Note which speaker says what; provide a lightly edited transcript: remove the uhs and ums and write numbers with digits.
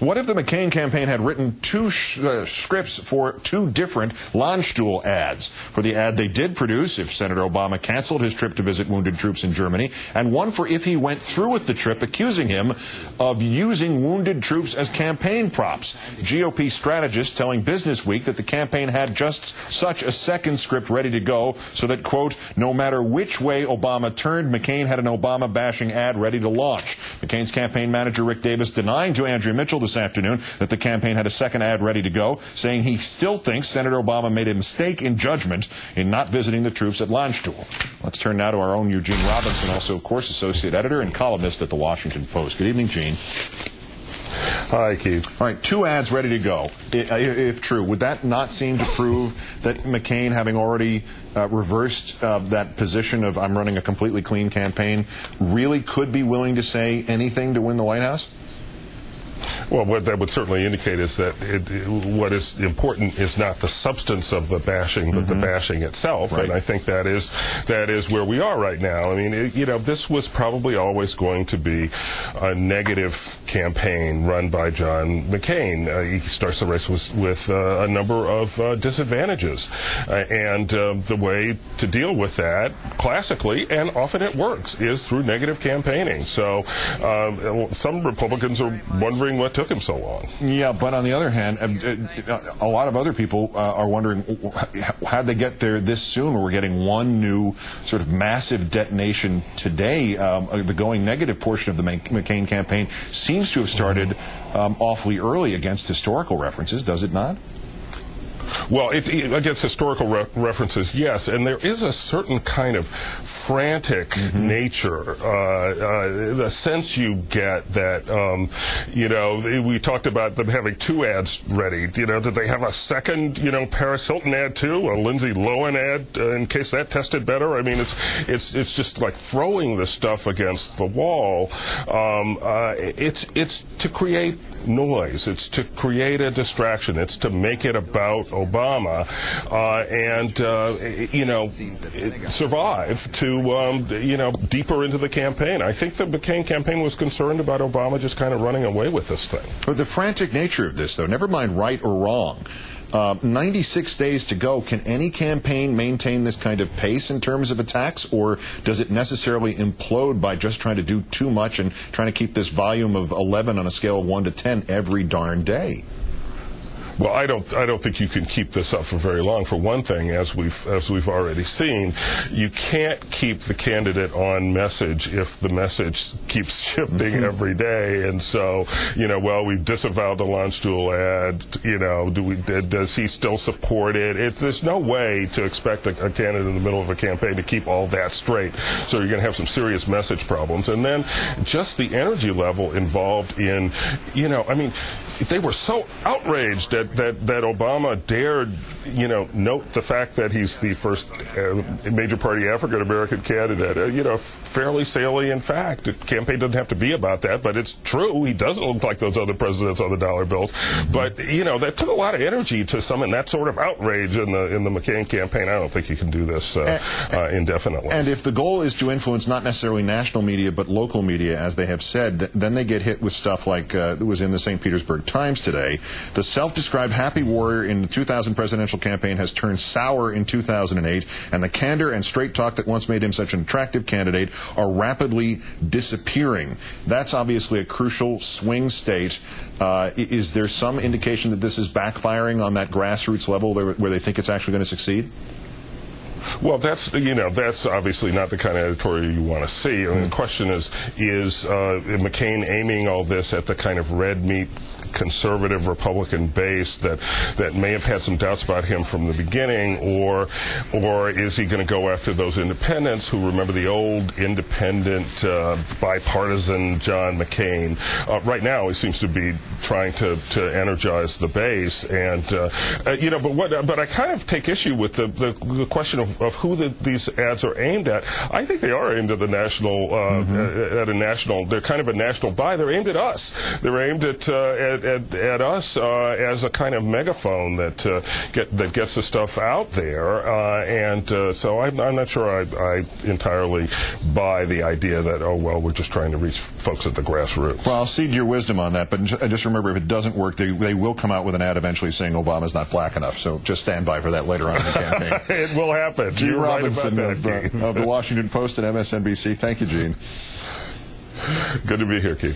Speaker 1: What if the McCain campaign had written two scripts for two different Landstuhl ads? For the ad they did produce if Senator Obama canceled his trip to visit wounded troops in Germany, and one for if he went through with the trip, accusing him of using wounded troops as campaign props. GOP strategists telling Business Week that the campaign had just such a second script ready to go so that, quote, no matter which way Obama turned, McCain had an Obama-bashing ad ready to launch. McCain's campaign manager Rick Davis denying to Andrea Mitchell this afternoon that the campaign had a second ad ready to go, saying he still thinks Senator Obama made a mistake in judgment in not visiting the troops at Landstuhl. Let's turn now to our own Eugene Robinson, also, of course, associate editor and columnist at the Washington Post. Good evening, Gene.
Speaker 2: Hi, Keith.
Speaker 1: All right, two ads ready to go. If true, would that not seem to prove that McCain, having already reversed that position of I'm running a completely clean campaign, really could be willing to say anything to win the White House?
Speaker 2: Well, what that would certainly indicate is that what is important is not the substance of the bashing, but the bashing itself. Right. And I think that is where we are right now. I mean, this was probably always going to be a negative campaign run by John McCain. He starts the race with a number of disadvantages. And the way to deal with that, classically, and often it works, is through negative campaigning. So some Republicans are wondering what took him so long.
Speaker 1: Yeah, but on the other hand, a lot of other people are wondering how'd they get there this soon? We're getting one new sort of massive detonation today. The going negative portion of the McCain campaign seems to have started awfully early against historical references, does it not?
Speaker 2: Well, against historical references, yes, and there is a certain kind of frantic nature, the sense you get that, we talked about them having two ads ready. Did they have a second, Paris Hilton ad too, a Lindsay Lohan ad in case that tested better? I mean, it's just like throwing this stuff against the wall. It's to create noise. It's to create a distraction. It's to make it about Obama survive to, deeper into the campaign. I think the McCain campaign was concerned about Obama just kind of running away with this thing.
Speaker 1: But the frantic nature of this, though, never mind right or wrong, 96 days to go. Can any campaign maintain this kind of pace in terms of attacks, or does it necessarily implode by just trying to do too much and trying to keep this volume of 11 on a scale of 1 to 10 every darn day?
Speaker 2: Well, I don't think you can keep this up for very long. For one thing, as we've already seen, you can't keep the candidate on message if the message keeps shifting every day. And so, we disavowed the Landstuhl ad. Does he still support it? There's no way to expect a candidate in the middle of a campaign to keep all that straight. So you're going to have some serious message problems. And then just the energy level involved in, they were so outraged that Obama dared, note the fact that he's the first major party African-American candidate. Fairly salient fact. The campaign doesn't have to be about that, but it's true. He doesn't look like those other presidents on the dollar bills. But, that took a lot of energy to summon that sort of outrage in the McCain campaign. I don't think you can do this indefinitely. And
Speaker 1: if the goal is to influence not necessarily national media, but local media, as they have said, then they get hit with stuff like that was in the St. Petersburg Times today. The self-described happy warrior in the 2000 presidential campaign has turned sour in 2008, and the candor and straight talk that once made him such an attractive candidate are rapidly disappearing. That's obviously a crucial swing state. Is there some indication that this is backfiring on that grassroots level where they think it's actually going to succeed?
Speaker 2: Well, that's obviously not the kind of editorial you want to see. I mean, the question is McCain aiming all this at the kind of red meat conservative Republican base that may have had some doubts about him from the beginning, or is he going to go after those independents who remember the old independent bipartisan John McCain? Right now, he seems to be trying to energize the base, and but I kind of take issue with the question of of who these ads are aimed at, I think they are aimed at the national, at a national. They're kind of a national buy. They're aimed at us. They're aimed at us as a kind of megaphone that gets the stuff out there. So I'm not sure I entirely buy the idea that, oh well, we're just trying to reach folks at the grassroots.
Speaker 1: Well, I'll cede your wisdom on that, but just remember, if it doesn't work, they will come out with an ad eventually saying Obama's not black enough. So just stand by for that later on in the campaign.
Speaker 2: It will happen.
Speaker 1: Eugene Robinson
Speaker 2: right about that,
Speaker 1: of the Washington Post and MSNBC. Thank you, Gene.
Speaker 2: Good to be here, Keith.